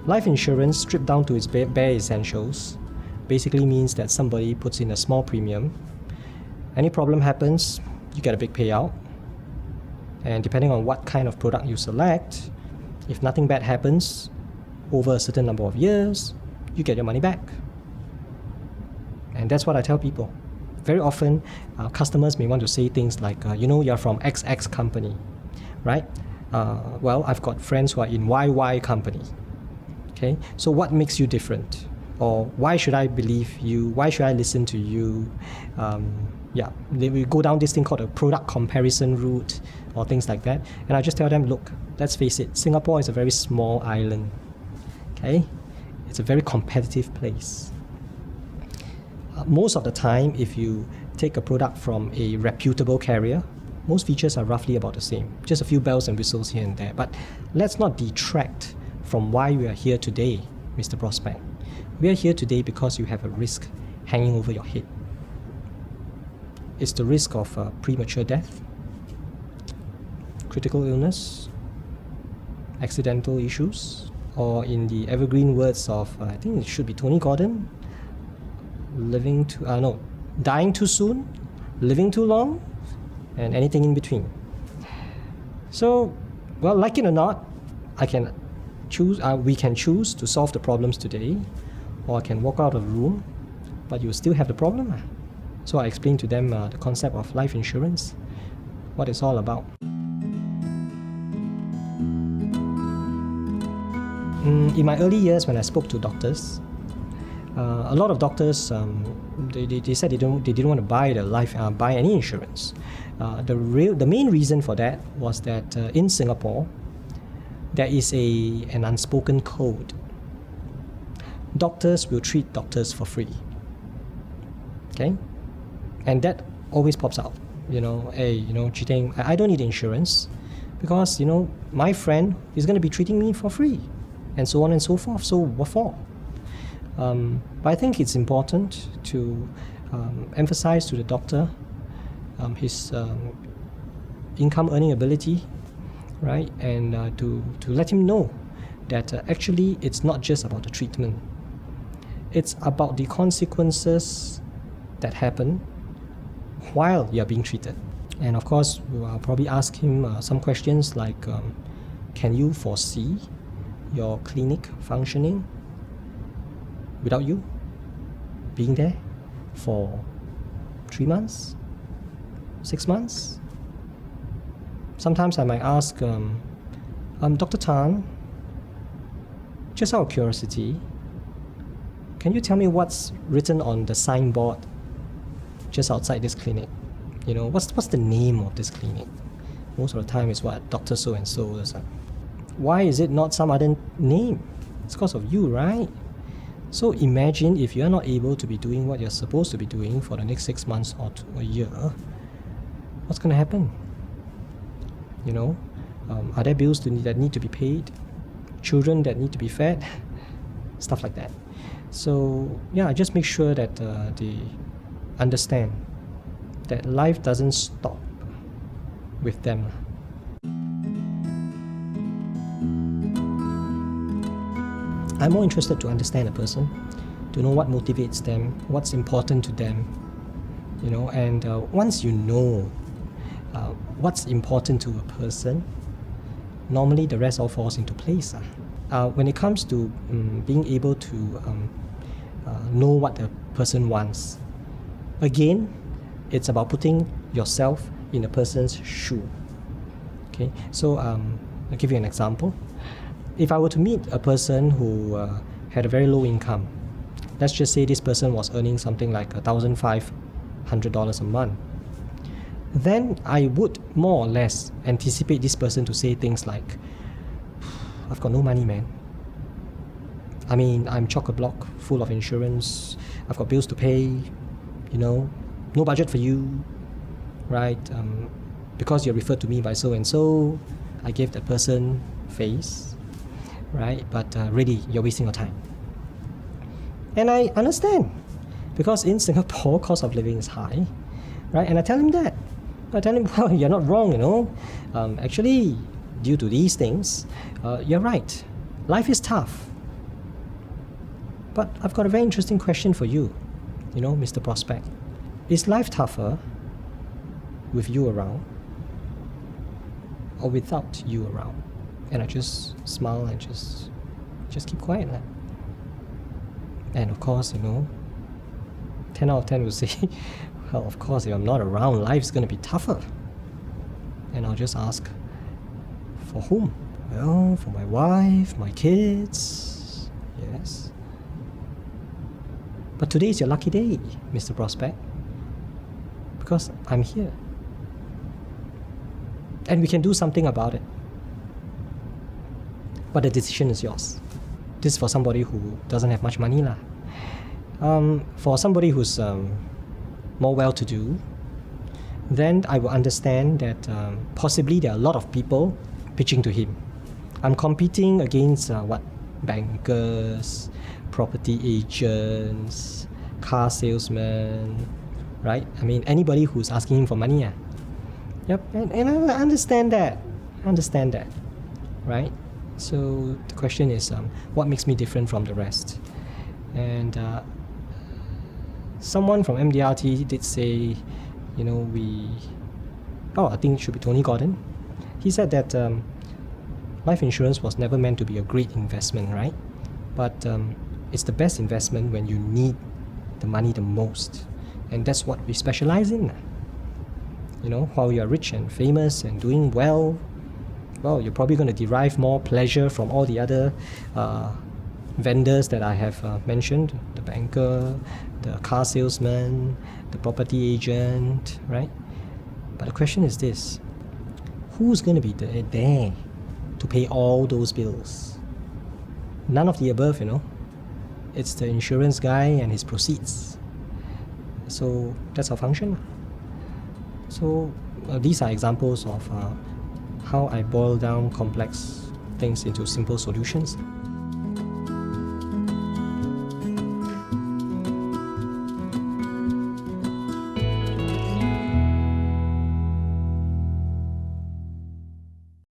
Life insurance, stripped down to its bare essentials, basically means that somebody puts in a small premium. Any problem happens, you get a big payout. And depending on what kind of product you select, if nothing bad happens over a certain number of years, you get your money back. And that's what I tell people. Very often, customers may want to say things like, you're from XX company, right? Well, I've got friends who are in YY company. Okay, so what makes you different? Or why should I believe you? Why should I listen to you? We go down this thing called a product comparison route or things like that. And I just tell them, look, let's face it, Singapore is a very small island. Okay, it's a very competitive place. Most of the time, if you take a product from a reputable carrier, most features are roughly about the same. Just a few bells and whistles here and there. But let's not detract from why we are here today, Mr. Prospect. We are here today because you have a risk hanging over your head. It's the risk of premature death, critical illness, accidental issues, or in the evergreen words of, I think it should be Tony Gordon, dying too soon, living too long, and anything in between. So, well, like it or not, we can choose to solve the problems today, or I can walk out of the room, but you still have the problem. So I explained to them the concept of life insurance, what it's all about. In my early years, when I spoke to doctors, a lot of doctors they said they didn't want to buy any insurance. The main reason for that was that in Singapore there is an unspoken code. Doctors will treat doctors for free. Okay, and that always pops out. Cheating. I don't need insurance because my friend is going to be treating me for free, and so on and so forth. So what for? But I think it's important to emphasize to the doctor his income earning ability, right? And to let him know that actually it's not just about the treatment. It's about the consequences that happen while you're being treated. And of course, I'll probably ask him some questions like, can you foresee your clinic functioning without you being there for 3 months, 6 months? Sometimes I might ask, Dr. Tan, just out of curiosity, can you tell me what's written on the signboard just outside this clinic? What's the name of this clinic? Most of the time it's what, Dr. So-and-so. Why is it not some other name? It's because of you, right? So imagine if you're not able to be doing what you're supposed to be doing for the next 6 months or a year, what's going to happen? Are there bills that need to be paid? Children that need to be fed? Stuff like that. So just make sure that they understand that life doesn't stop with them. I'm more interested to understand a person, to know what motivates them, what's important to them, and once you know what's important to a person, normally the rest all falls into place. When it comes to being able to know what the person wants, again, it's about putting yourself in a person's shoe. Okay, so I'll give you an example. If I were to meet a person who had a very low income, let's just say this person was earning something like $1,500 a month, then I would more or less anticipate this person to say things like, I've got no money, man. I mean, I'm chock-a-block full of insurance, I've got bills to pay, no budget for you, right? Because you're referred to me by so-and-so, I gave that person face, right? But really, you're wasting your time. And I understand, because in Singapore, cost of living is high, right? And I tell him that. I tell him, well, you're not wrong, Actually, due to these things, you're right. Life is tough. But I've got a very interesting question for you, Mr. Prospect. Is life tougher with you around or without you around? And I just smile and just keep quiet. And of course, 10 out of 10 will say, well, of course, if I'm not around, life's going to be tougher. And I'll just ask, for whom? Well, for my wife, my kids, yes. But today is your lucky day, Mr. Prospect, because I'm here. And we can do something about it. But the decision is yours. This is for somebody who doesn't have much money. For somebody who's more well-to-do, then I will understand that possibly there are a lot of people pitching to him. I'm competing against bankers, property agents, car salesmen, right? I mean, anybody who's asking him for money. Yep, and I understand that. Right? So the question is, what makes me different from the rest? And someone from MDRT did say, I think it should be Tony Gordon. He said that life insurance was never meant to be a great investment, right? But it's the best investment when you need the money the most. And that's what we specialize in. While you're rich and famous and doing well, you're probably going to derive more pleasure from all the other vendors that I have mentioned, the banker, the car salesman, the property agent, right? But the question is this: who's going to be there to pay all those bills? None of the above, It's the insurance guy and his proceeds. So that's our function. So these are examples of how I boil down complex things into simple solutions.